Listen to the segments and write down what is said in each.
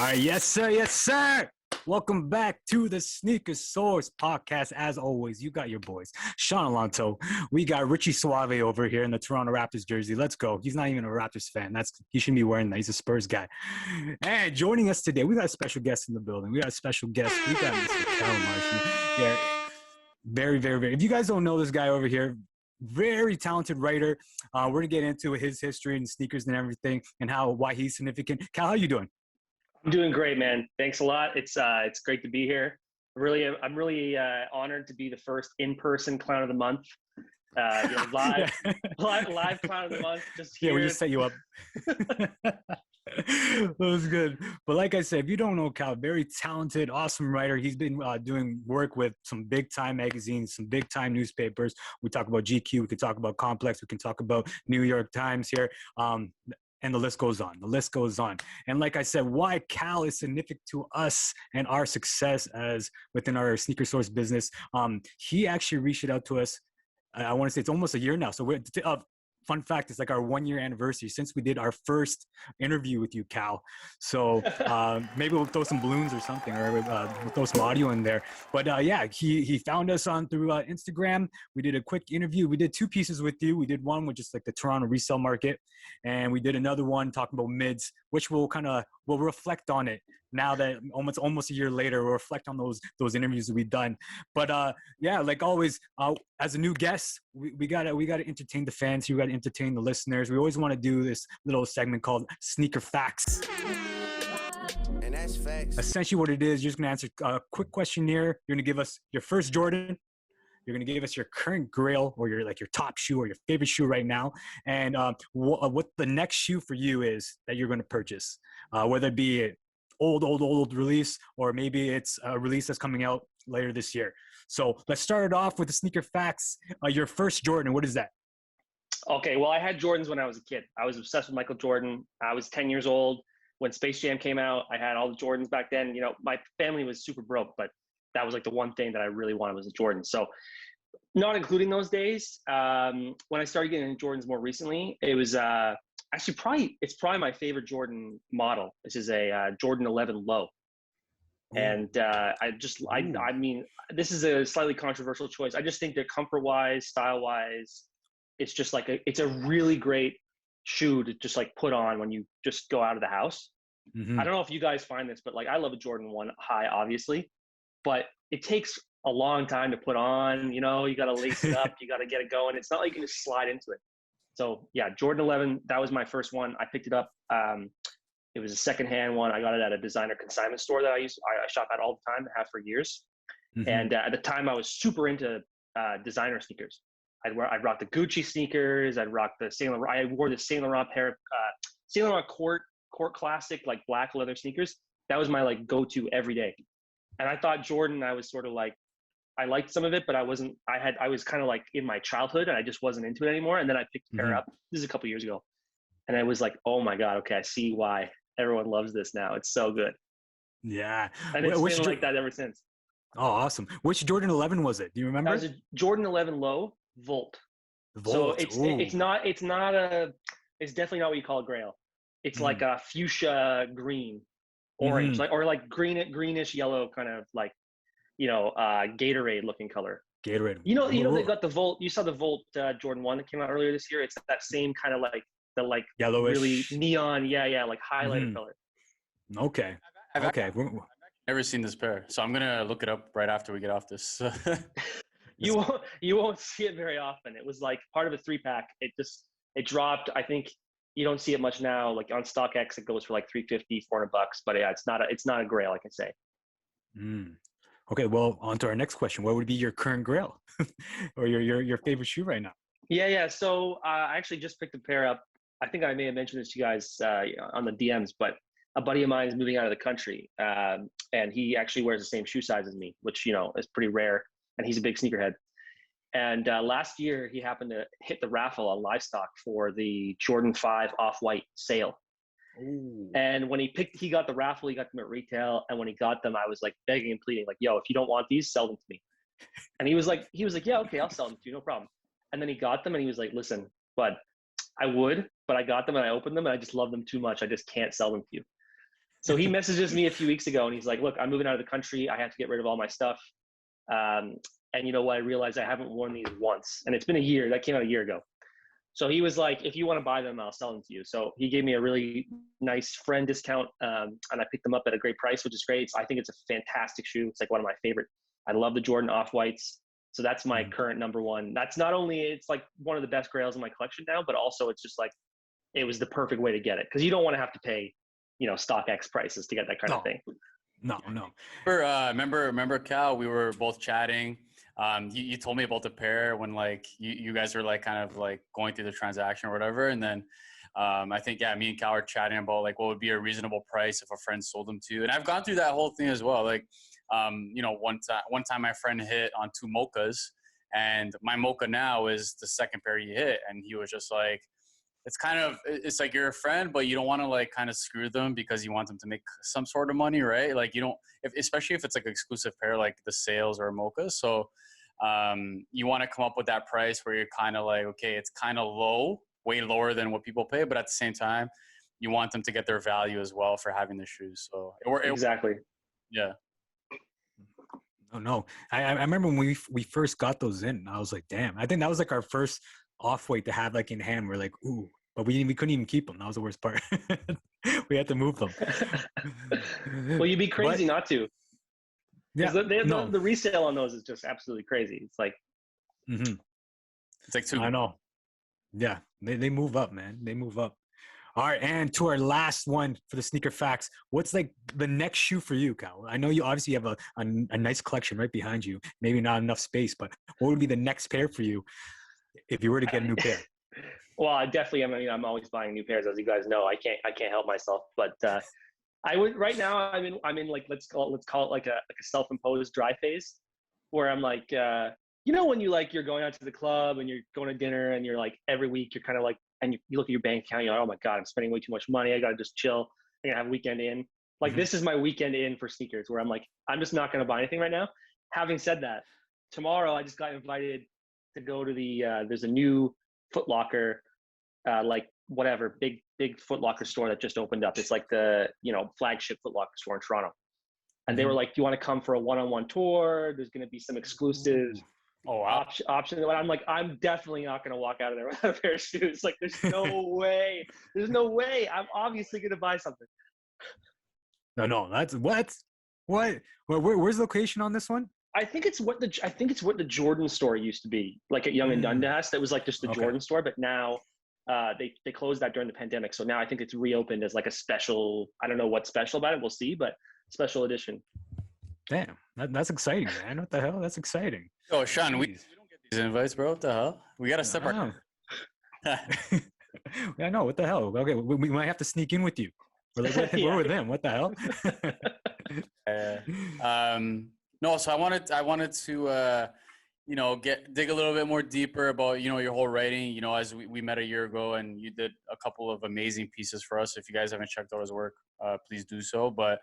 right, yes, sir. Yes, sir. Welcome back to the Sneaker Source podcast. As always, you got your boys, Sean Alonto. We got Richie Suave over here in the Toronto Raptors jersey. Let's go. He's not even a Raptors fan. He shouldn't be wearing that. He's a Spurs guy. And joining us today, we got a special guest in the building. We got a special guest. We got Mr. Calum Marsh. Yeah, very, very, very. If you guys don't know this guy over here, very talented writer. We're gonna get into his history and sneakers and everything, and why he's significant. Cal, how you doing? I'm doing great, man. Thanks a lot. It's great to be here. I'm really honored to be the first in-person clown of the month. Live clown of the month. Just here. Yeah, we just set you up. That was good. But like I said, if you don't know Cal, very talented, awesome writer. He's been doing work with some big-time magazines, some big-time newspapers. We talk about GQ. We can talk about Complex. We can talk about New York Times here. And the list goes on. The list goes on. And like I said, why Cal is significant to us and our success as within our Sneaker Source business. He actually reached out to us. I want to say it's almost a year now. So we're fun fact, it's like our 1-year anniversary since we did our first interview with you, Cal. So maybe we'll throw some balloons or something, or we'll throw some audio in there. But yeah, he found us through Instagram. We did a quick interview. We did 2 pieces with you. We did one with just like the Toronto resale market, and we did another one talking about mids, which we'll reflect on it now that almost a year later. We'll reflect on those interviews that we've done. But yeah, like always, as a new guest, we gotta entertain the fans. You gotta entertain the listeners. We always want to do this little segment called Sneaker Facts. And that's facts. Essentially what it is, you're just gonna answer a quick questionnaire. You're gonna give us your first Jordan. You're going to give us your current grail, or your top shoe, or your favorite shoe right now, and what the next shoe for you is that you're going to purchase, whether it be an old release, or maybe it's a release that's coming out later this year. So let's start it off with the Sneaker Facts. Your first Jordan, what is that? Okay, well, I had Jordans when I was a kid. I was obsessed with Michael Jordan. I was 10 years old when Space Jam came out. I had all the Jordans back then. You know, my family was super broke, but that was like the one thing that I really wanted was a Jordan. So not including those days, when I started getting into Jordans more recently, it was actually it's probably my favorite Jordan model. This is a Jordan 11 Low. And I mean, this is a slightly controversial choice. I just think that comfort-wise, style-wise, it's just like it's a really great shoe to just like put on when you just go out of the house. Mm-hmm. I don't know if you guys find this, but like I love a Jordan 1 high, obviously, but it takes a long time to put on. You know, you got to lace it up, you got to get it going. It's not like you can just slide into it. So yeah, Jordan 11, that was my first one. I picked it up. It was a secondhand one. I got it at a designer consignment store that I shop at all the time, have for years. Mm-hmm. And at the time I was super into designer sneakers. I'd rock the Gucci sneakers. I'd rock the Saint Laurent. I wore the Saint Laurent pair of Saint Laurent Court Classic, like black leather sneakers. That was my like go-to every day. And I thought Jordan, I was sort of like, I liked some of it, but I was kind of like in my childhood and I just wasn't into it anymore. And then I picked the pair up. This is a couple years ago. And I was like, oh my God, okay, I see why everyone loves this now. It's so good. Yeah. And it's been like that ever since. Oh, awesome. Which Jordan 11 was it? Do you remember? That was a Jordan 11 Low Volt. So it's definitely not what you call a grail. It's like a fuchsia green, orange, like greenish yellow, kind of like, you know, Gatorade looking color. Gatorade. You know, they got the Volt. You saw the Volt Jordan 1 that came out earlier this year. It's that same kind of like the like yellowish, really neon, like highlighter color. Okay. I've never seen this pair, so I'm gonna look it up right after we get off this. You won't see it very often. It was like part of a 3-pack. It dropped. I think you don't see it much now. Like on StockX, it goes for like $350, $400. But yeah, it's not a grail, like I say. Okay, well, on to our next question. What would be your current grail, or your favorite shoe right now? Yeah. So I actually just picked a pair up. I think I may have mentioned this to you guys on the DMs, but a buddy of mine is moving out of the country, and he actually wears the same shoe size as me, which, you know, is pretty rare. And he's a big sneakerhead. And last year, he happened to hit the raffle on Livestock for the Jordan 5 Off-White sale. Ooh. And when he got the raffle, he got them at retail. And when he got them, I was like begging and pleading, like, yo, if you don't want these, sell them to me. And he was like, yeah, okay, I'll sell them to you, no problem. And then he got them and he was like, listen, bud, I would, but I got them and I opened them and I just love them too much. I just can't sell them to you. So he messages me a few weeks ago and he's like, look, I'm moving out of the country. I have to get rid of all my stuff. And you know what? I realized I haven't worn these once. And it's been a year. That came out a year ago. So he was like, if you want to buy them, I'll sell them to you. So he gave me a really nice friend discount. And I picked them up at a great price, which is great. So I think it's a fantastic shoe. It's like one of my favorite. I love the Jordan Off-Whites. So that's my current number one. That's not only, it's like one of the best grails in my collection now, but also it's just like, it was the perfect way to get it. Cause you don't want to have to pay, you know, StockX prices to get that kind of thing. No. Remember Cal, we were both chatting. You told me about the pair when like you guys were like kind of like going through the transaction or whatever. And then I think, yeah, me and Cal were chatting about like what would be a reasonable price if a friend sold them to you. And I've gone through that whole thing as well. Like, you know, one time my friend hit on 2 mochas, and my mocha now is the second pair he hit. And he was just like, it's like you're a friend, but you don't want to like kind of screw them because you want them to make some sort of money, right? Like you don't, especially if it's like an exclusive pair, like the sales or a mocha. So you want to come up with that price where you're kind of like, okay, it's kind of low, way lower than what people pay, but at the same time, you want them to get their value as well for having the shoes. So Exactly. Yeah. Oh no, I remember when we first got those in. I was like, damn. I think that was like our first Off-White to have like in hand. We're like, ooh, but we couldn't even keep them. That was the worst part. We had to move them. Well, you'd be crazy not to. Yeah, the resale on those is just absolutely crazy. It's like, it's like 2. I know. Yeah, they move up, man. They move up. All right, and to our last one for the sneaker facts. What's like the next shoe for you, Cal? I know you obviously have a nice collection right behind you. Maybe not enough space, but what would be the next pair for you if you were to get a new pair? Well, I definitely am. I'm always buying new pairs, as you guys know. I can't help myself. But I would right now. I'm in like let's call it like a self-imposed dry phase, where I'm like, you know, when you're going out to the club and you're going to dinner and you're like every week you're kind of like, and you look at your bank account, you're like, oh my god, I'm spending way too much money. I gotta just chill. I'm gonna have a weekend in. Like this is my weekend in for sneakers, where I'm like, I'm just not gonna buy anything right now. Having said that, tomorrow I just got invited to go to the there's a new Foot Locker, like whatever big Foot Locker store that just opened up. It's like the, you know, flagship Foot Locker store in Toronto. And they were like, do you want to come for a one-on-one tour? There's going to be some exclusive option. And I'm like, I'm definitely not going to walk out of there without a pair of shoes. Like, there's no way. There's no way. I'm obviously going to buy something. No, that's what? Where's the location on this one? I think it's what the Jordan store used to be, like at Yonge and Dundas. That was like just the Jordan store, but now they closed that during the pandemic. So now I think it's reopened as like a special. I don't know what's special about it. We'll see, but special edition. Damn, that's exciting, man. What the hell? That's exciting. Oh, Sean, we don't get these invites, bro. What the hell? We got to step our. Yeah, no. What the hell? Okay, we might have to sneak in with you. We're like, we're with them. What the hell? No, so I wanted to, you know, dig a little bit more deeper about, you know, your whole writing. You know, as we met a year ago, and you did a couple of amazing pieces for us. If you guys haven't checked out his work, please do so. But,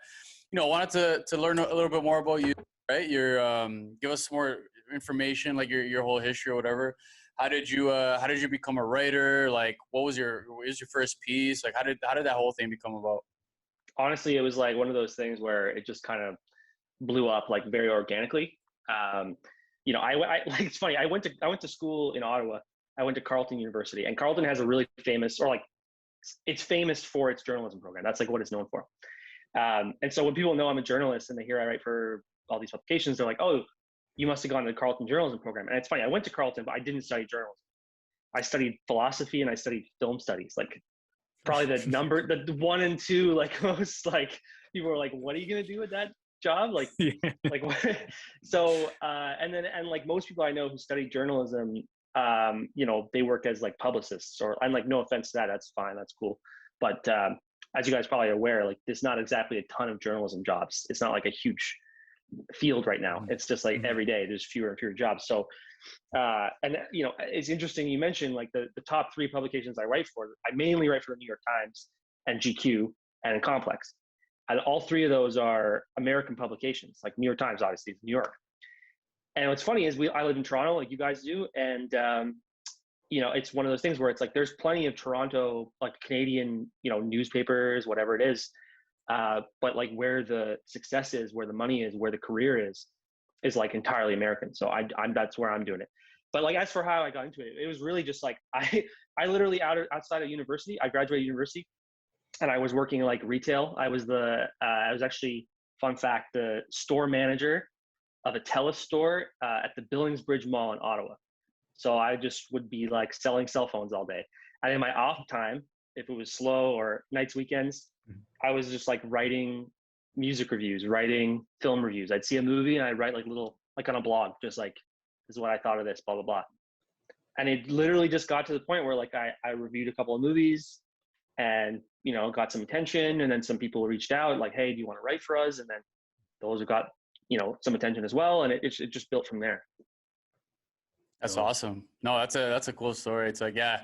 you know, I wanted to learn a little bit more about you, right? Give us some more information, like your whole history or whatever. How did you become a writer? Like, what was your first piece? Like, how did that whole thing become about? Honestly, it was like one of those things where it just kind of blew up like very organically. You know, I like, it's funny. I went to school in Ottawa. I went to Carleton University, and Carleton has a really famous, or like, it's famous for its journalism program. That's like what it's known for. And so when people know I'm a journalist and they hear I write for all these publications, they're like, oh, you must have gone to the Carleton journalism program. And it's funny. I went to Carleton, but I didn't study journalism. I studied philosophy and I studied film studies. Like, probably the 1 and 2, like most like people were like, what are you gonna do with that job? Like, like what? So and like most people I know who study journalism, you know, they work as like publicists, or I'm like, no offense to that, that's fine, that's cool. But as you guys probably are aware, like there's not exactly a ton of journalism jobs. It's not like a huge field right now. It's just like every day there's fewer and fewer jobs. So and you know, it's interesting you mentioned like the top 3 publications I write for. I mainly write for the New York Times and GQ and Complex, and all 3 of those are American publications. Like New York Times, obviously, is New York. And what's funny is I live in Toronto, like you guys do, and you know, it's one of those things where it's like there's plenty of Toronto, like Canadian, you know, newspapers, whatever it is, But like where the success is, where the money is, where the career is like entirely American. So I'm that's where I'm doing it. But like as for how I got into it, it was really just like I literally outside of university, I graduated university, and I was working like retail. I was actually, fun fact, the store manager of a Telus store at the Billingsbridge Mall in Ottawa. So I just would be like selling cell phones all day. And in my off time, if it was slow or nights, weekends, I was just like writing music reviews, writing film reviews. I'd see a movie and I'd write like little, like on a blog, just like, this is what I thought of this, blah, blah, blah. And it literally just got to the point where like I reviewed a couple of movies and, you know, got some attention. And then some people reached out like, hey, do you want to write for us? And then those who got, you know, some attention as well. And it just built from there. That's awesome. No, that's a cool story. It's like, yeah,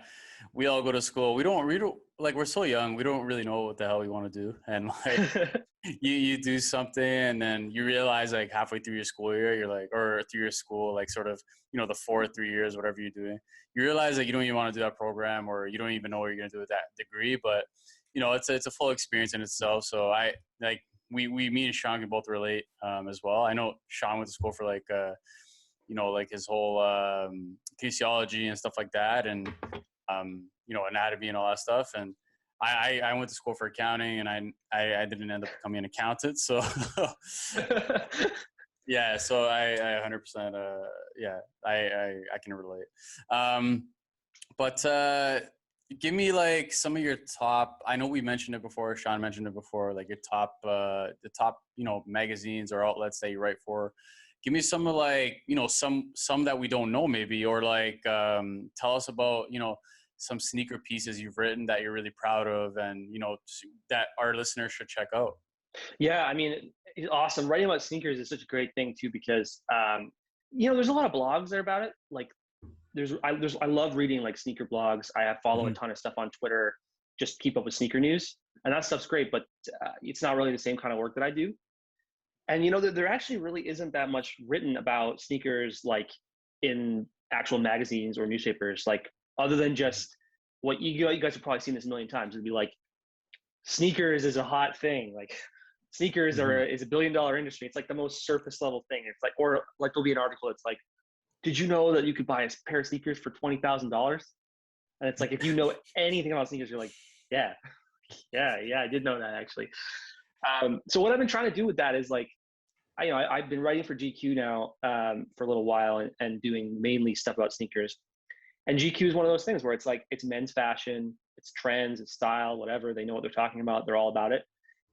we all go to school. We don't like, we're so young. We don't really know what the hell we want to do. And like, you do something and then you realize like halfway through your school year, you're like, or through your school, like sort of, you know, the 4 or 3 years, whatever you're doing, you realize that you don't even want to do that program or you don't even know what you're going to do with that degree. But, you know, it's a full experience in itself. So I like, me and Sean can both relate as well. I know Sean went to school for like, you know, like his whole kinesiology and stuff like that, and you know, anatomy and all that stuff. And I went to school for accounting, and I didn't end up becoming an accountant. So yeah, so I 100% yeah, I can relate. But give me like some of your top. I know we mentioned it before. Sean mentioned it before. Like your top, the top, you know, magazines or outlets that you write for. Give me some of like, you know, some that we don't know maybe, or like tell us about, you know, some sneaker pieces you've written that you're really proud of and, you know, that our listeners should check out. Yeah, I mean, it's awesome. Writing about sneakers is such a great thing too, because you know, there's a lot of blogs there about it. Like I love reading like sneaker blogs. I follow a ton of stuff on Twitter, just keep up with sneaker news, and that stuff's great. But it's not really the same kind of work that I do. And you know, there actually really isn't that much written about sneakers like in actual magazines or newspapers, like other than just what you guys have probably seen this a million times. It'd be like sneakers is a hot thing, like sneakers is $1 billion industry. It's like the most surface level thing. It's like, or like there'll be an article. It's like, did you know that you could buy a pair of sneakers for $20,000? And it's like, if you know anything about sneakers, you're like, yeah, I did know that actually. So what I've been trying to do with that is like, I've been writing for GQ now for a little while and doing mainly stuff about sneakers. And GQ is one of those things where it's like, it's men's fashion, it's trends, it's style, whatever. They know what they're talking about. They're all about it.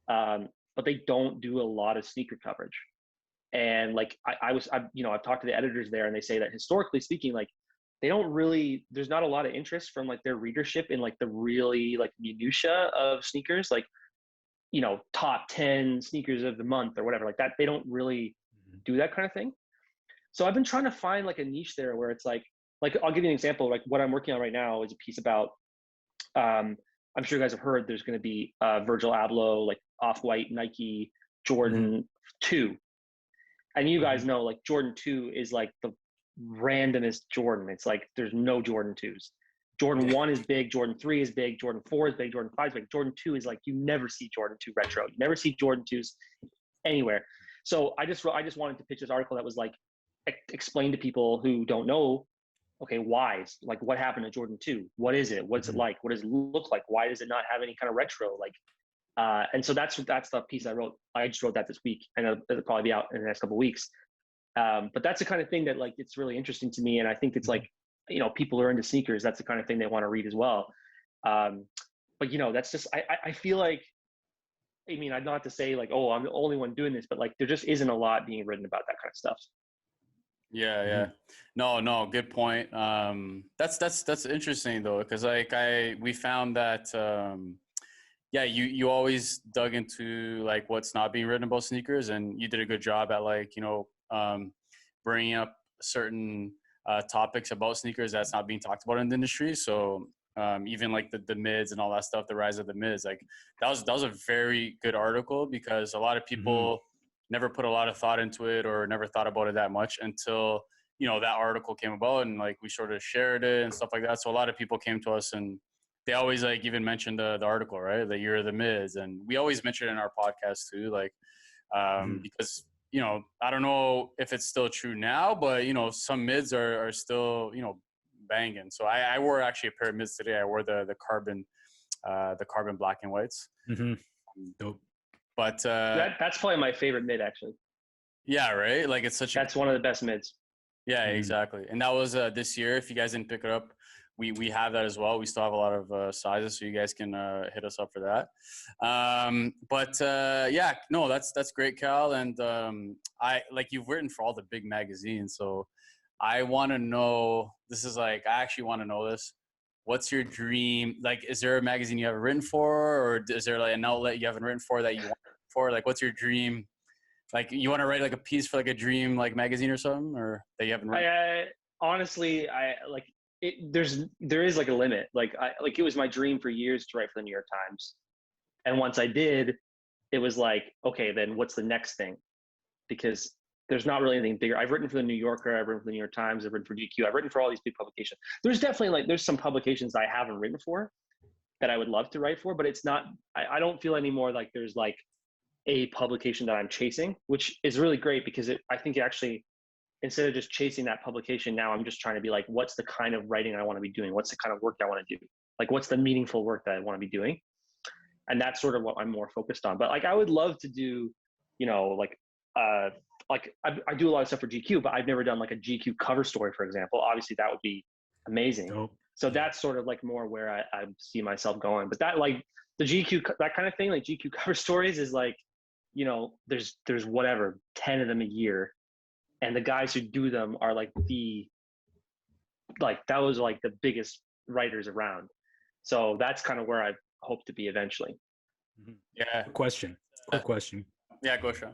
But they don't do a lot of sneaker coverage. And like, I've talked to the editors there and they say that historically speaking, like they don't really, there's not a lot of interest from like their readership in like the really like minutia of sneakers, like, you know, top 10 sneakers of the month or whatever like that. They don't really do that kind of thing. So I've been trying to find like a niche there where it's like I'll give you an example. Like what I'm working on right now is a piece about, I'm sure you guys have heard there's going to be Virgil Abloh, like Off-White Nike Jordan 2. And you guys know like Jordan 2 is like the randomest Jordan. It's like there's no Jordan 2s. Jordan 1 is big, Jordan 3 is big, Jordan 4 is big, Jordan 5 is big. Jordan 2 is like, you never see Jordan 2 retro. You never see Jordan 2s anywhere. So I just wanted to pitch this article that was like, explain to people who don't know, okay, why? Like what happened to Jordan 2? What is it? What's it like? What does it look like? Why does it not have any kind of retro? Like, and so that's the piece I wrote. I just wrote that this week and it'll probably be out in the next couple of weeks. But that's the kind of thing that like, it's really interesting to me. And I think it's like, you know, people are into sneakers. That's the kind of thing they want to read as well. But you know, that's just, I feel like, I mean, I'd not to say like, oh, I'm the only one doing this, but like, there just isn't a lot being written about that kind of stuff. Yeah. No, good point. That's interesting though. Cause like we found that, yeah, you always dug into like what's not being written about sneakers, and you did a good job at like, you know, bringing up certain topics about sneakers that's not being talked about in the industry. So even like the mids and all that stuff, the rise of the mids, like that was a very good article because a lot of people never put a lot of thought into it or never thought about it that much until, you know, that article came about and like we sort of shared it and stuff like that. So a lot of people came to us and they always like even mention the article, right? The year of the mids, and we always mention it in our podcast too, like because I don't know if it's still true now, but some mids are still banging. So I wore actually a pair of mids today. I wore the carbon black and whites. Mm-hmm. Dope. But that's probably my favorite mid actually. Yeah, right. Like it's that's one of the best mids. Yeah, exactly. And that was this year. If you guys didn't pick it up, we have that as well. We still have a lot of sizes, so you guys can hit us up for that. Yeah, no, that's great, Cal. And I like you've written for all the big magazines, so I want to know. This is like I actually want to know this. What's your dream? Like, is there a magazine you haven't written for, or is there like an outlet you haven't written for that you want for? Like, what's your dream? Like, you want to write like a piece for like a dream like magazine or something, or that you haven't written? Honestly, there is like a limit. Like it was my dream for years to write for the New York Times, and once I did, it was like, okay, then what's the next thing? Because there's not really anything bigger. I've written for the New Yorker, I've written for the New York Times, I've written for GQ, I've written for all these big publications. There's definitely there's some publications I haven't written for that I would love to write for, but it's not. I don't feel anymore like there's like a publication that I'm chasing, which is really great because I think actually, instead of just chasing that publication, now I'm just trying to be like, what's the kind of writing I want to be doing? What's the kind of work I want to do? Like, what's the meaningful work that I want to be doing? And that's sort of what I'm more focused on. But like, I would love to do, I do a lot of stuff for GQ, but I've never done like a GQ cover story, for example. Obviously that would be amazing. Dope. So that's sort of like more where I see myself going. But that like the GQ, that kind of thing, like GQ cover stories is like, there's whatever, 10 of them a year. And the guys who do them are like that was like the biggest writers around. So that's kind of where I hope to be eventually. Yeah. Quick question. Yeah, go Sean.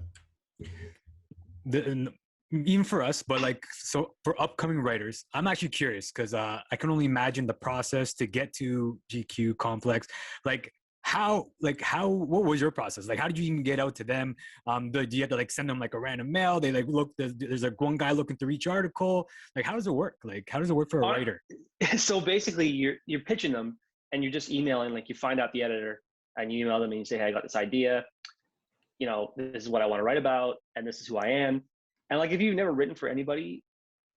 Even for us, but like, so for upcoming writers, I'm actually curious because I can only imagine the process to get to GQ Complex. What was your process? Like, how did you even get out to them? Do you have to like send them like a random mail? They like look, there's like one guy looking through each article. Like, how does it work? Like, how does it work for a writer? So basically you're pitching them and you're just emailing, like you find out the editor and you email them and you say, hey, I got this idea. This is what I want to write about and this is who I am. And like, if you've never written for anybody,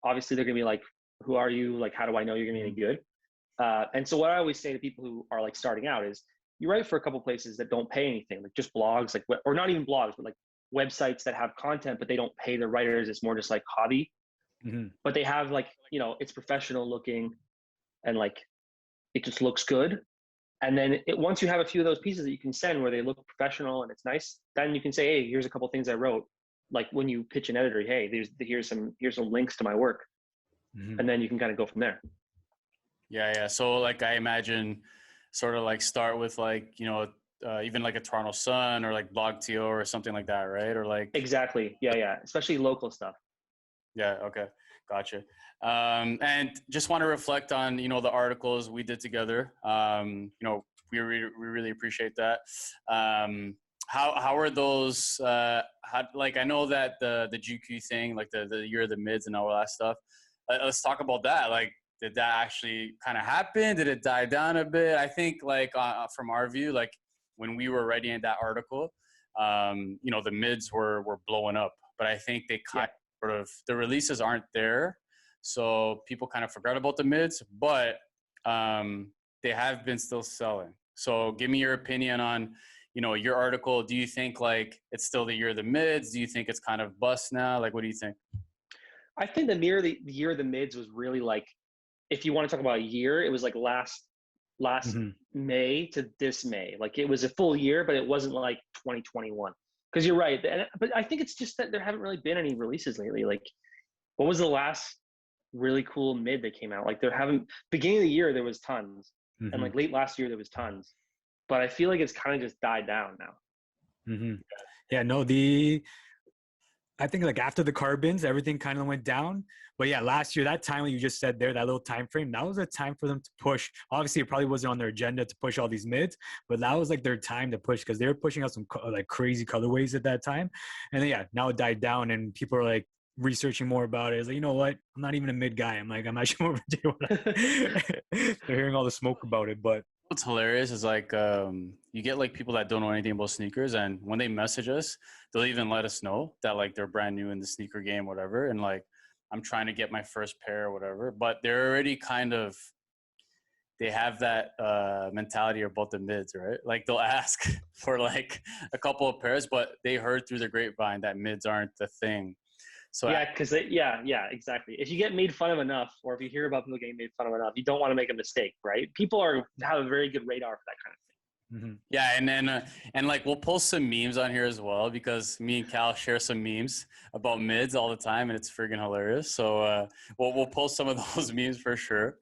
obviously they're going to be like, who are you? Like, how do I know you're going to be any good? And so what I always say to people who are like starting out is, you write for a couple places that don't pay anything, like just blogs, like, or not even blogs, but like websites that have content, but they don't pay the writers. It's more just like hobby, but they have like, it's professional looking and like, it just looks good. And then once you have a few of those pieces that you can send where they look professional and it's nice, then you can say, hey, here's a couple things I wrote. Like when you pitch an editor, hey, here's some links to my work. And then you can kind of go from there. Yeah. So like, I imagine sort of like start with like, even like a Toronto Sun or like BlogTO or something like that, right? Or like exactly. Yeah. Especially local stuff. Yeah. Okay. Gotcha. And just want to reflect on, the articles we did together. We really appreciate that. How are those, like, I know that the GQ thing, like the year of the mids and all that stuff, let's talk about that. Like, did that actually kind of happen? Did it die down a bit? I think like from our view, like when we were writing that article, the mids were blowing up, but I think they kind of the releases aren't there. So people kind of forgot about the mids, but they have been still selling. So give me your opinion on, your article. Do you think like it's still the year of the mids? Do you think it's kind of bust now? Like, what do you think? I think the year of the mids was really like, if you want to talk about a year, it was like last May to this May. Like it was a full year, but it wasn't like 2021. Because you're right. But I think it's just that there haven't really been any releases lately. Like, what was the last really cool mid that came out? Like beginning of the year, there was tons. And like late last year, there was tons. But I feel like it's kind of just died down now. Yeah, no, I think like after the carbons, everything kind of went down. But yeah, last year, that time when you just said there, that little time frame, that was a time for them to push. Obviously, it probably wasn't on their agenda to push all these mids, but that was like their time to push because they were pushing out some like crazy colorways at that time. And then, yeah, now it died down and people are like researching more about it. It's like, you know what? I'm not even a mid guy. I'm actually more of a J1. They're hearing all the smoke about it. But What's hilarious is like you get like people that don't know anything about sneakers, and when they message us, they'll even let us know that like they're brand new in the sneaker game, whatever. And like I'm trying to get my first pair or whatever, but they're already kind of they have that mentality about the mids, right? Like they'll ask for like a couple of pairs, but they heard through the grapevine that mids aren't the thing. So Yeah, because yeah, exactly. If you get made fun of enough, or if you hear about people getting made fun of enough, you don't want to make a mistake, right? People have a very good radar for that kind of thing. yeah, and like we'll post some memes on here as well because me and Cal share some memes about mids all the time, and it's friggin' hilarious. So we'll post some of those memes for sure.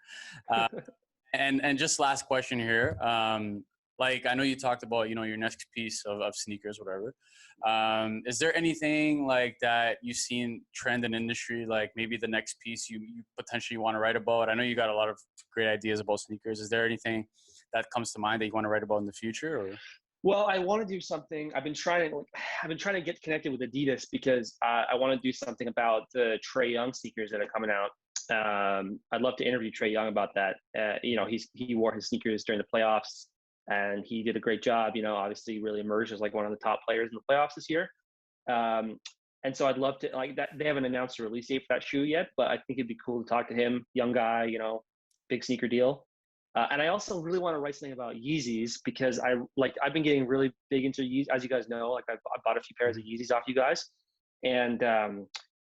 Uh, and just last question here. Like I know you talked about your next piece of sneakers, whatever. Is there anything like that you've seen trend in industry, like maybe the next piece you potentially want to write about? I know you got a lot of great ideas about sneakers. Is there anything that comes to mind that you want to write about in the future? Or Well, I want to do something. I've been trying to get connected with Adidas because I want to do something about the Trae Young sneakers that are coming out. I'd love to interview Trae Young about that. He wore his sneakers during the playoffs, and he did a great job. Obviously, really emerged as like one of the top players in the playoffs this year. And so I'd love to like that. They haven't announced a release date for that shoe yet, but I think it'd be cool to talk to him. Young guy, big sneaker deal. And I also really want to write something about Yeezys because I've been getting really big into Yeezys, as you guys know. Like I bought a few pairs of Yeezys off you guys, and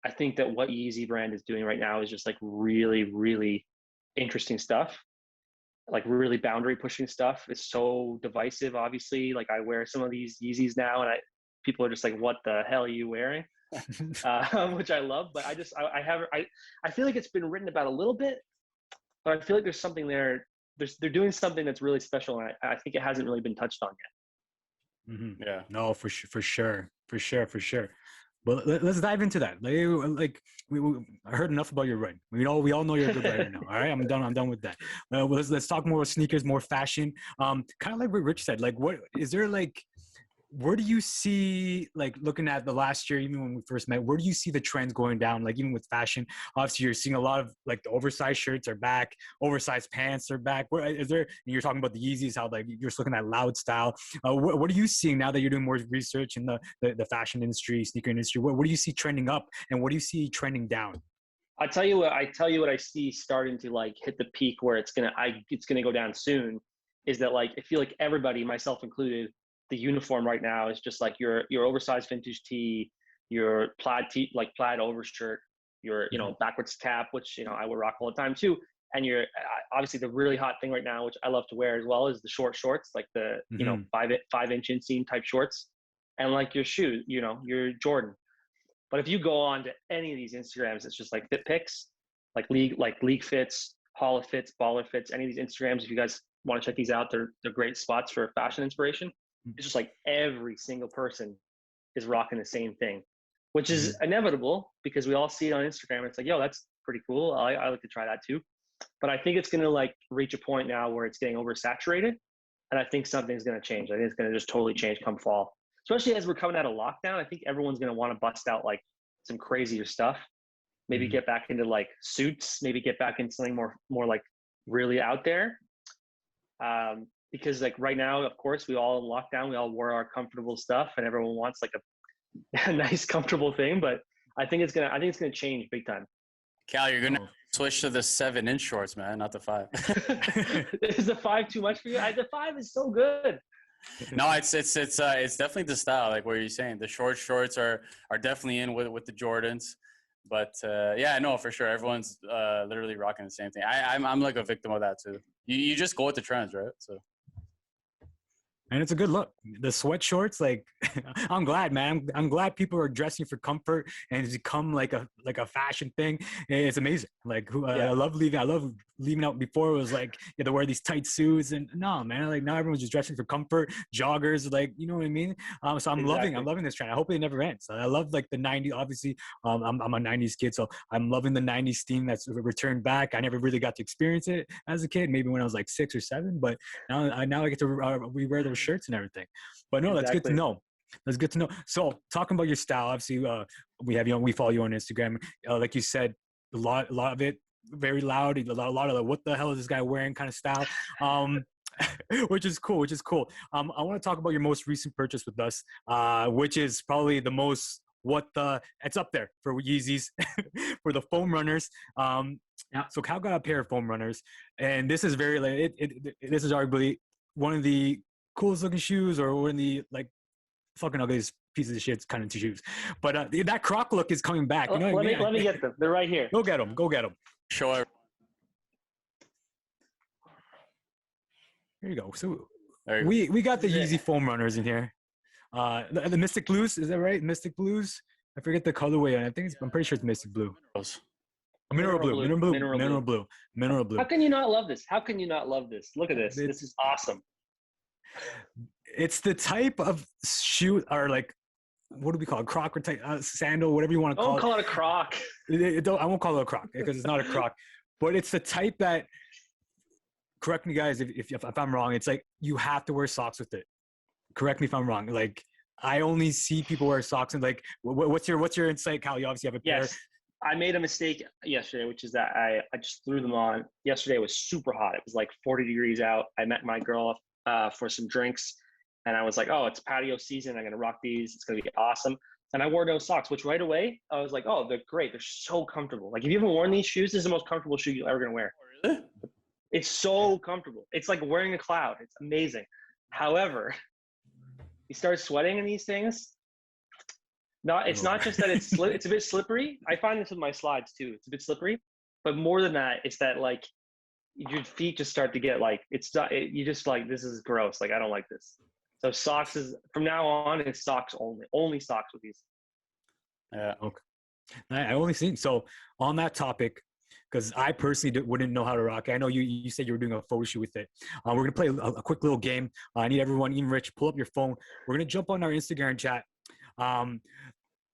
I think that what Yeezy brand is doing right now is just like really, really interesting stuff. Like really boundary pushing stuff. It's so divisive. Obviously, like I wear some of these Yeezys now, and people are just like, "What the hell are you wearing?" Which I love. But I feel like it's been written about a little bit, but I feel like there's something there. They're doing something that's really special, and I think it hasn't really been touched on yet. yeah, No, for sure. But let's dive into that. Like I heard enough about your writing. We all know you're a good writer now. All right, I'm done with that. Let's talk more sneakers, more fashion. Kind of like what Rich said. Like, what is there like? Where do you see, like looking at the last year, even when we first met, where do you see the trends going down? Like even with fashion, obviously you're seeing a lot of like the oversized shirts are back, oversized pants are back. Where is there? You're talking about the Yeezys, how like you're just looking at loud style. What are you seeing now that you're doing more research in the fashion industry, sneaker industry? What do you see trending up, and what do you see trending down? I tell you what I see starting to like hit the peak where it's gonna go down soon. Is that like I feel like everybody, myself included, the uniform right now is just like your oversized vintage tee, your plaid tee, like plaid overshirt, your backwards cap, which I would rock all the time too, and your obviously the really hot thing right now, which I love to wear as well, is the short shorts, like the 5-inch inseam type shorts, and like your shoes, your Jordan. But if you go on to any of these Instagrams, it's just like fit pics, like league fits, Hall of Fits, Baller Fits, any of these Instagrams. If you guys want to check these out, they're great spots for fashion inspiration. It's just like every single person is rocking the same thing, which is inevitable because we all see it on Instagram. It's like, yo, that's pretty cool. I like to try that too. But I think it's going to like reach a point now where it's getting oversaturated. And I think something's going to change. I think it's going to just totally change come fall, especially as we're coming out of lockdown. I think everyone's going to want to bust out like some crazier stuff. Maybe get back into like suits, maybe get back into something more like really out there. Because like right now, of course, we all in lockdown, we all wore our comfortable stuff and everyone wants like a nice, comfortable thing. But I think it's gonna change big time. Cal, you're gonna switch to the 7-inch shorts, man, not the 5. Is the 5 too much for you? The 5 is so good. No, it's definitely the style, like what you're saying. The short shorts are definitely in with the Jordans. But yeah, no, for sure. Everyone's literally rocking the same thing. I'm like a victim of that too. You just go with the trends, right? So. And it's a good look. The sweat shorts, like, I'm glad, man. I'm glad people are dressing for comfort and it's become like a fashion thing. It's amazing. Like, I love leaving out. Before it was like you had to wear these tight suits, and no, man. Like now everyone's just dressing for comfort, joggers, like you know what I mean. So I'm loving this trend. I hope it never ends. I love like the '90s. Obviously, I'm a '90s kid, so I'm loving the '90s theme that's returned back. I never really got to experience it as a kid. Maybe when I was like 6 or 7, but now I get to rewear those shirts and everything. But no, that's good to know. That's good to know. So talking about your style, obviously we have we follow you on Instagram. Like you said, a lot of it very loud, a lot of the, what the hell is this guy wearing kind of style. which is cool. I want to talk about your most recent purchase with us, which is probably the most it's up there for Yeezys for the foam runners. Yeah. So Cal got a pair of foam runners, and this is very like this is arguably one of the coolest looking shoes, or one of the like fucking ugliest pieces of shit kind of shoes. But that Croc look is coming back. You know what I mean? Let me get them. They're right here. Go get them. Show it. There you go. So There you go. we got the Yeezy foam runners in here. The Mystic Blues, is that right? Mystic Blues. I forget the colorway. I'm pretty sure it's Mystic Blue. Mineral blue. How can you not love this? Look at this. This is awesome. It's the type of shoe, or like, what do we call it? Croc or type, sandal, whatever you want to call it. Don't call it a Croc. I won't call it a Croc because it's not a Croc. But it's the type that, correct me guys if I'm wrong, it's like you have to wear socks with it. Correct me if I'm wrong. Like, I only see people wear socks, and like, what's your insight, Cal? You obviously have a pair. Yes. I made a mistake yesterday, which is that I just threw them on. Yesterday was super hot. It was like 40 degrees out. I met my girl for some drinks, and I was like, oh, it's patio season. I'm going to rock these. It's going to be awesome. And I wore no socks, which right away, I was like, oh, they're great. They're so comfortable. Like, if you haven't worn these shoes, this is the most comfortable shoe you're ever going to wear. Oh, really? It's so comfortable. It's like wearing a cloud. It's amazing. However, you start sweating in these things. It's not just that it's it's a bit slippery. I find this with my slides too. It's a bit slippery, but more than that, it's that like your feet just start to get like you just like, this is gross. Like, I don't like this. So socks is from now on. It's socks only socks with these. Yeah. Okay. I only seen so on that topic, because I personally wouldn't know how to rock it. I know you said you were doing a photo shoot with it. We're gonna play a quick little game. I need everyone, even Rich, pull up your phone. We're gonna jump on our Instagram chat.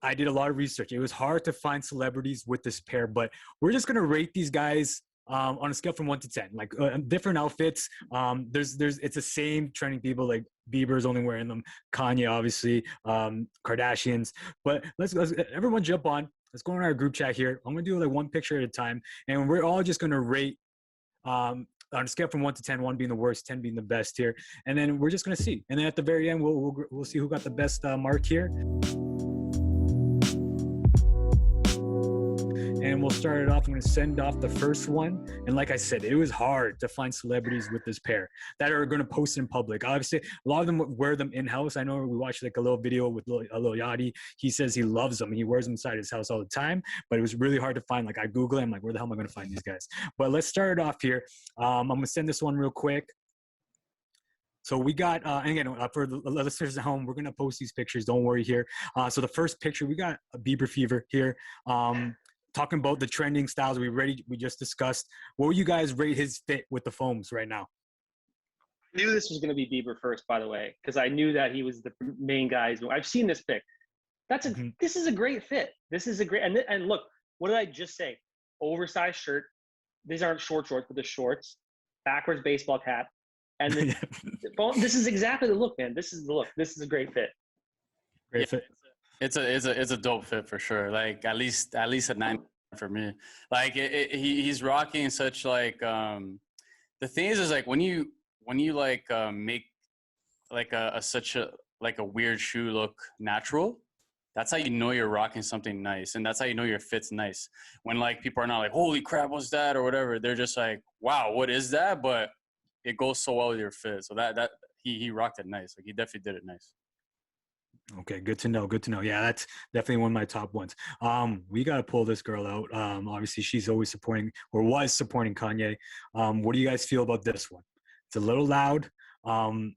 I did a lot of research. It was hard to find celebrities with this pair, but we're just gonna rate these guys on a scale from 1 to 10. Like different outfits. It's the same trending people. Like Bieber's only wearing them. Kanye, obviously. Kardashians. But let's everyone jump on. Let's go in our group chat here. I'm gonna do like one picture at a time, and we're all just gonna rate on a scale from 1 to 10, 1 being the worst, 10 being the best here, and then we're just gonna see. And then at the very end, we'll see who got the best mark here. And we'll start it off. I'm going to send off the first one. And like I said, it was hard to find celebrities with this pair that are going to post in public. Obviously, a lot of them wear them in-house. I know we watched like a little video with Lil Yachty. He says he loves them. He wears them inside his house all the time. But it was really hard to find. Like, I Google it. I'm like, where the hell am I going to find these guys? But let's start it off here. I'm going to send this one real quick. So we got, and again, for the listeners at home, we're going to post these pictures. Don't worry here. So the first picture, we got a Bieber fever here. Talking about the trending styles we just discussed. What would you guys rate his fit with the foams right now? I knew this was going to be Bieber first, by the way, because I knew that he was the main guy. I've seen this pic. This is a great fit. This is a great, and look, what did I just say? Oversized shirt. These aren't shorts, but the shorts. Backwards baseball cap. And then this is exactly the look, man. This is the look. This is a great fit. Great fit. It's a dope fit for sure. Like at least a 9 for me. Like he's rocking such like the thing is like when you like make like such a weird shoe look natural, that's how you know you're rocking something nice, and that's how you know your fit's nice. When like people are not like, holy crap, what's that or whatever, they're just like, wow, what is that? But it goes so well with your fit. So that he rocked it nice. Like he definitely did it nice. Okay, good to know. Yeah, that's definitely one of my top ones. We got to pull this girl out. Obviously, she's always supporting or was supporting Kanye. What do you guys feel about this one? It's a little loud. I'm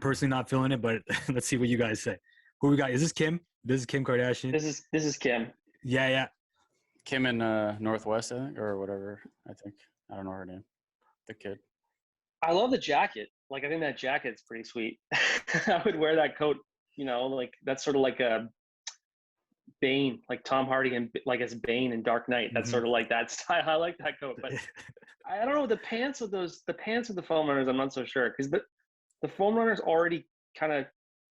personally not feeling it, but let's see what you guys say. Who we got? Is this Kim? This is Kim Kardashian. This is Kim. Yeah. Kim in Northwest, I think, or whatever. I think I don't know her name. The kid. I love the jacket. Like I think that jacket's pretty sweet. I would wear that coat. You know, like that's sort of like a Bane, like Tom Hardy and like as Bane in Dark Knight. That's sort of like that style. I like that coat, but I don't know the pants with the foam runners. I'm not so sure because the foam runners already kind of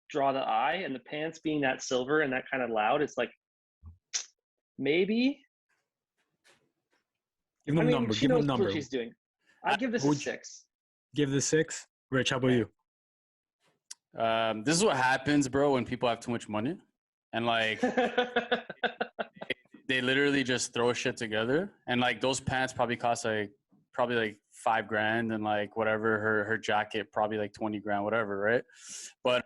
draw the eye, and the pants being that silver and that kind of loud, it's like maybe. Give them a number. She Give them a knows number. what she's doing. I give this a 6. Give it a 6. Rich, how about you? This is what happens, bro, when people have too much money, and like they literally just throw shit together. And like those pants probably cost like $5,000, and like whatever her jacket probably like 20 grand, whatever, right? But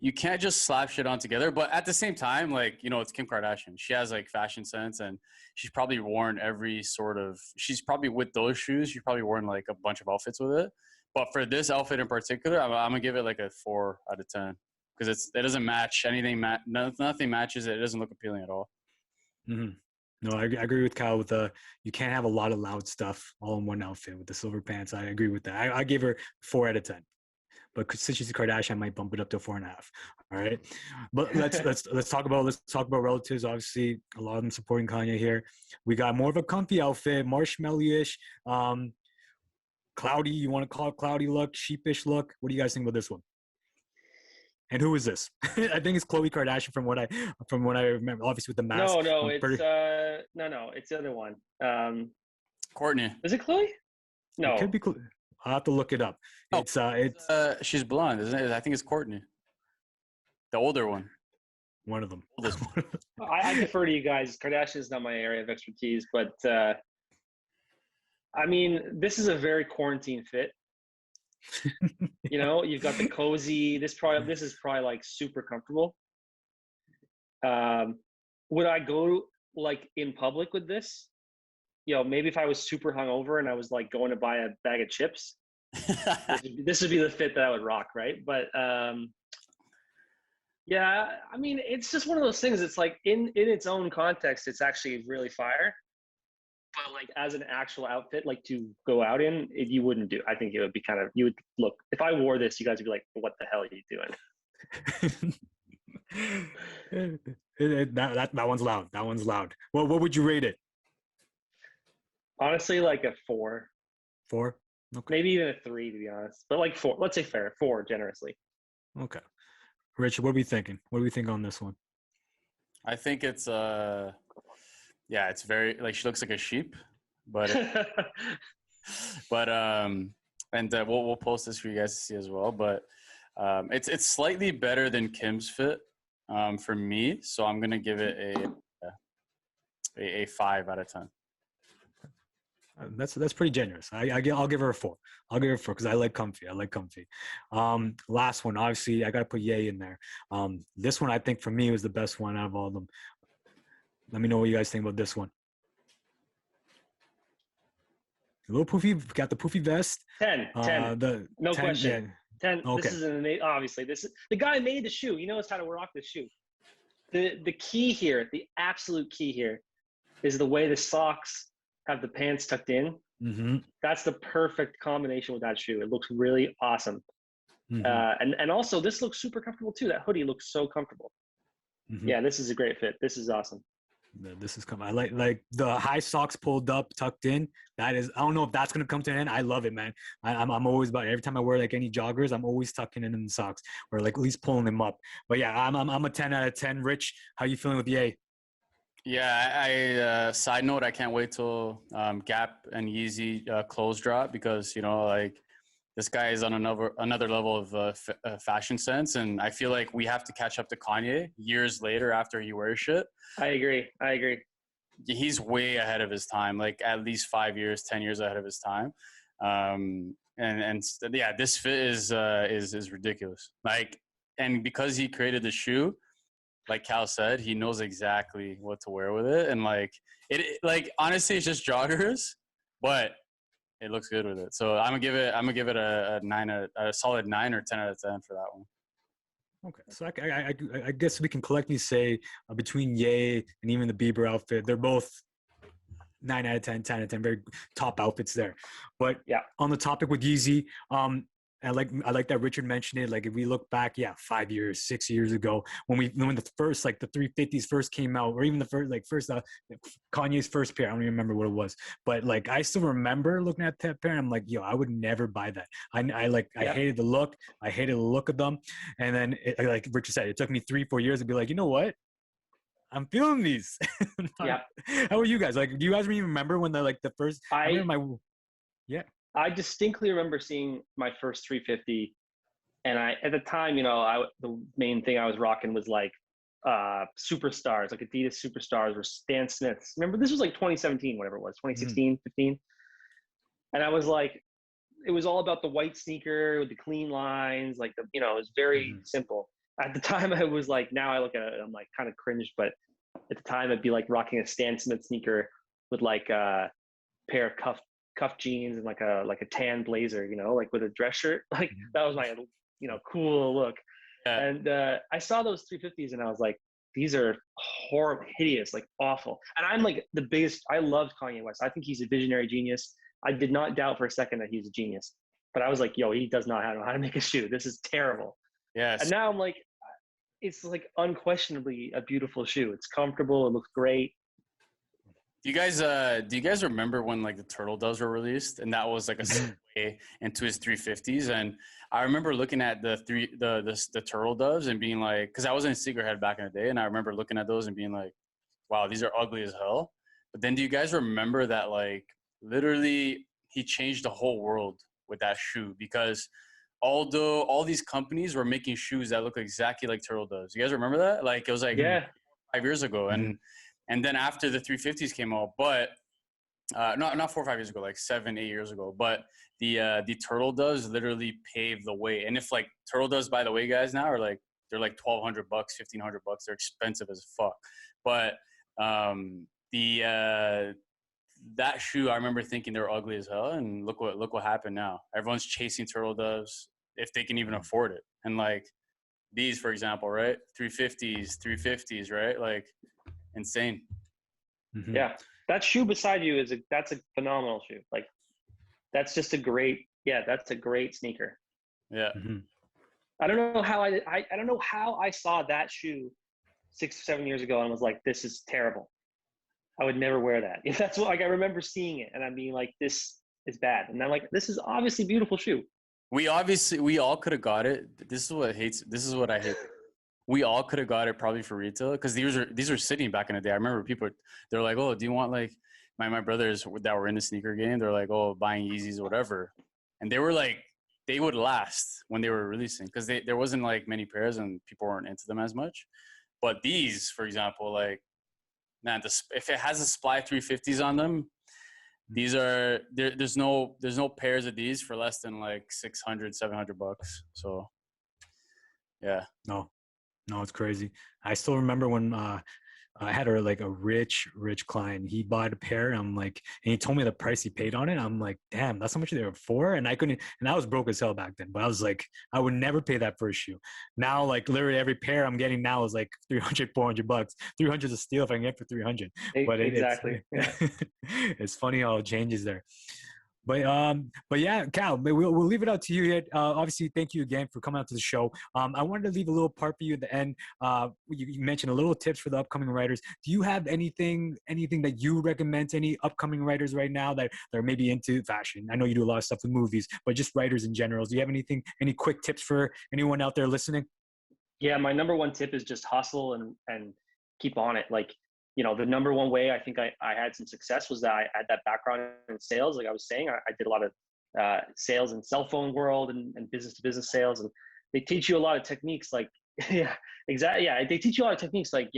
you can't just slap shit on together. But at the same time, like, you know, it's Kim Kardashian. She has like fashion sense, and she's probably worn every sort of, she's probably with those shoes, she's probably worn like a bunch of outfits with it. But for this outfit in particular, I'm gonna give it like a 4 out of 10 because it doesn't match anything. Nothing matches it. It doesn't look appealing at all. Mm-hmm. No, I agree with Kyle with you can't have a lot of loud stuff all in one outfit with the silver pants. I agree with that. I give her 4 out of 10. But since she's a Kardashian, I might bump it up to 4.5. All right, but let's talk about relatives. Obviously, a lot of them supporting Kanye here. We got more of a comfy outfit, marshmallow-ish, cloudy. You want to call it cloudy look, sheepish look? What do you guys think about this one? And who is this? I think it's Khloe Kardashian from what I remember. Obviously with the mask. No, it's it's the other one. Courtney. Is it Khloe? No, it could be. I'll have to look it up. Oh, it's she's blonde, isn't it? I think it's Courtney, the older one. One of them. I defer to you guys. Kardashian is not my area of expertise, but I mean, this is a very quarantine fit. You know, you've got the cozy. This is probably like super comfortable. Would I go like in public with this? You know, maybe if I was super hungover and I was like going to buy a bag of chips, this would be the fit that I would rock, right? But yeah, I mean, it's just one of those things. It's like in its own context, it's actually really fire. But like as an actual outfit, like to go out in, you wouldn't do. I think it would be kind of, you would look, if I wore this, you guys would be like, what the hell are you doing? that one's loud. That one's loud. Well, what would you rate it? Honestly, like a 4. 4? Okay. Maybe even a 3, to be honest. But like 4. Let's say fair. 4 generously. Okay. Rich, what are we thinking? What do we think on this one? I think it's it's very like she looks like a sheep, but we'll post this for you guys to see as well. But it's slightly better than Kim's fit for me, so I'm gonna give it a 5 out of 10. That's pretty generous. I'll give her a 4. I'll give her a 4 because I like comfy. Last one, obviously, I got to put Ye in there. This one, I think, for me, was the best one out of all of them. Let me know what you guys think about this one. A little poofy, got the poofy vest. 10. No 10, question. Yeah. 10. Okay. This is obviously the guy made the shoe. He knows how to rock the shoe. The key here, the absolute key here, is the way the socks have the pants tucked in. Mm-hmm. That's the perfect combination with that shoe. It looks really awesome. Mm-hmm. And also this looks super comfortable too. That hoodie looks so comfortable. Mm-hmm. Yeah, this is a great fit. This is awesome. This is coming. I like the high socks pulled up, tucked in. That is, I don't know if that's gonna come to an end. I love it, man. I'm always about it. Every time I wear like any joggers, I'm always tucking in the socks or like at least pulling them up. But yeah, I'm a 10 out of 10. Rich, how you feeling with Ye? Yeah, I side note, I can't wait till Gap and Yeezy clothes drop because, you know, like this guy is on another level of fashion sense. And I feel like we have to catch up to Kanye years later after he wears shit. I agree. He's way ahead of his time, like at least 5 years, 10 years ahead of his time. And yeah, this fit is ridiculous. Like, and because he created the shoe, like Cal said, he knows exactly what to wear with it. And like, like, honestly, it's just joggers, but it looks good with it. So I'm gonna give it a solid 9 or 10 out of 10 for that one. Okay. So I guess we can collectively say between Ye and even the Bieber outfit, they're both 9 out of 10, 10 out of 10, very top outfits there. But yeah, on the topic with Yeezy, I like that Richard mentioned it. Like if we look back, 5 years, 6 years ago, when the first like the 350s first came out, or even the first Kanye's first pair. I don't even remember what it was, but like I still remember looking at that pair. And I'm like, yo, I would never buy that. I hated the look. I hated the look of them. And then like Richard said, it took me 3-4 years to be like, you know what? I'm feeling these. Yeah. How are you guys? Like, do you guys even remember when the first? Yeah. I distinctly remember seeing my first 350, and at the time, the main thing I was rocking was like superstars, like Adidas superstars or Stan Smiths. Remember, this was like 2017, whatever it was, 2016, 15. And I was like, it was all about the white sneaker with the clean lines, like it was very simple. At the time, I was like, now I look at it, I'm like kind of cringed, but at the time, it'd be like rocking a Stan Smith sneaker with like a pair of cuff jeans and like a tan blazer, like with a dress shirt. Like that was my cool look. Yeah. And I saw those 350s and I was like, these are horrible, hideous, like awful. And I'm like I loved Kanye West. I think he's a visionary genius. I did not doubt for a second that he's a genius, but I was like, yo, he does not know how to make a shoe. This is terrible. Yes. And now I'm like, it's like unquestionably a beautiful shoe. It's comfortable. It looks great. Do you guys remember when like the Turtle Doves were released, and that was like a segue into his 350s? And I remember looking at the Turtle Doves and being like, because I was in sneakerhead back in the day, and I remember looking at those and being like, wow, these are ugly as hell. But then do you guys remember that like literally he changed the whole world with that shoe? Because although all these companies were making shoes that look exactly like Turtle Doves, you guys remember that? Like it was like 5 years ago, and then after the 350s came out, but not 4 or 5 years ago, like 7, 8 years ago. But the Turtle Doves literally paved the way. And if like Turtle Doves, by the way, guys, now are like they're like $1,200, $1,500. They're expensive as fuck. But that shoe, I remember thinking they were ugly as hell. And look what happened now. Everyone's chasing Turtle Doves if they can even afford it. And like these, for example, right? 350s, right? Like insane. Yeah, that shoe beside you that's a phenomenal shoe. Like that's just that's a great sneaker. Yeah. I don't know how I don't know how I saw that shoe 6 or 7 years ago and was like, this is terrible. I would never wear that. If that's what, like, I remember seeing it and I'm being like, this is bad. And I'm like, this is obviously a beautiful shoe. We all could have got it. This is what I hate. We all could have got it probably for retail, because these were sitting back in the day. I remember people, they're like, oh, do you want like my brothers that were in the sneaker game? They're like, oh, buying Yeezys or whatever. And they were like, they would last when they were releasing, because there wasn't like many pairs and people weren't into them as much. But these, for example, like, man, if it has a Sply 350s on them, these are there's no pairs of these for less than like $600-$700. So yeah. No, it's crazy. I still remember when I had a rich client. He bought a pair. I'm like, and he told me the price he paid on it. I'm like, damn, that's how much they were for. And I couldn't, and I was broke as hell back then. But I was like, I would never pay that for a shoe. Now, like literally every pair I'm getting now is like $300-$400. 300 is a steal if I can get for 300. But exactly. It's funny how it changes there. But yeah, Cal, we'll leave it out to you here. Obviously, thank you again for coming out to the show. I wanted to leave a little part for you at the end. You mentioned a little tips for the upcoming writers. Do you have anything that you recommend to any upcoming writers right now that are maybe into fashion? I know you do a lot of stuff with movies, but just writers in general. Do you have any quick tips for anyone out there listening? Yeah, my number one tip is just hustle and keep on it. Like, the number one way I think I had some success was that I had that background in sales. Like I was saying, I did a lot of sales in cell phone world and business to business sales. And they teach you a lot of techniques like, yeah, exactly. Yeah. They teach you a lot of techniques like,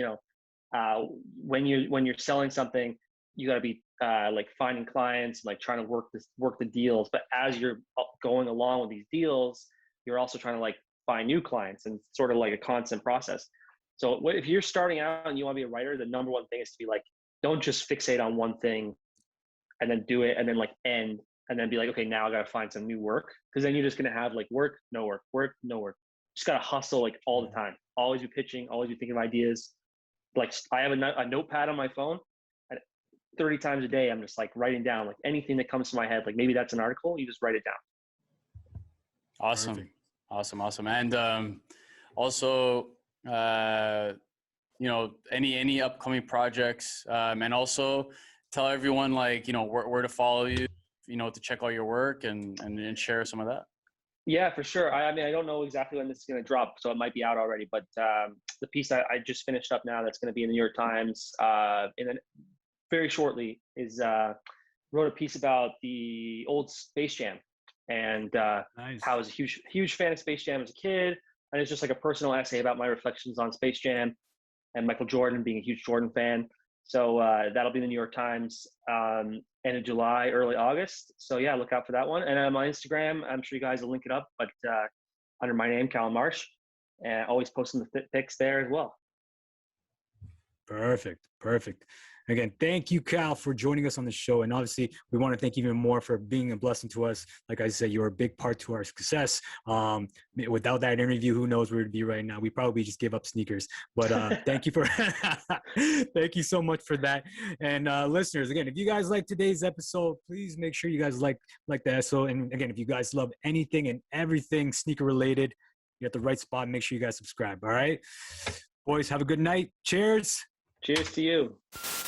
when you're selling something, you got to be like finding clients, like trying to work the deals. But as you're going along with these deals, you're also trying to like find new clients, and sort of like a constant process. So if you're starting out and you want to be a writer, the number one thing is to be like, don't just fixate on one thing and then do it and then like end and then be like, okay, now I got to find some new work. Because then you're just going to have like work, no work, work, no work. Just got to hustle like all the time. Always be pitching, always be thinking of ideas. Like I have a notepad on my phone, and 30 times a day, I'm just like writing down like anything that comes to my head. Like maybe that's an article, you just write it down. Awesome. Perfect. Awesome. And also, any upcoming projects, and also tell everyone like, where to follow you, to check out your work and share some of that. Yeah, for sure. I mean, I don't know exactly when this is going to drop, so it might be out already, but the piece I just finished up now that's going to be in the New York Times very shortly is wrote a piece about the old Space Jam and Nice. how I was a huge fan of Space Jam as a kid. And it's just like a personal essay about my reflections on Space Jam and Michael Jordan, being a huge Jordan fan. So that'll be in the New York Times end of July, early August. So yeah, look out for that one. And on my Instagram, I'm sure you guys will link it up, but under my name, Calum Marsh, and always posting the pics there as well. Perfect. Again, thank you, Cal, for joining us on the show. And obviously, we want to thank you even more for being a blessing to us. Like I said, you're a big part to our success. Without that interview, who knows where we'd be right now? We probably just gave up sneakers. But thank you thank you so much for that. And listeners, again, if you guys like today's episode, please make sure you guys like the episode. And again, if you guys love anything and everything sneaker related, you're at the right spot. Make sure you guys subscribe. All right, boys, have a good night. Cheers. Cheers to you.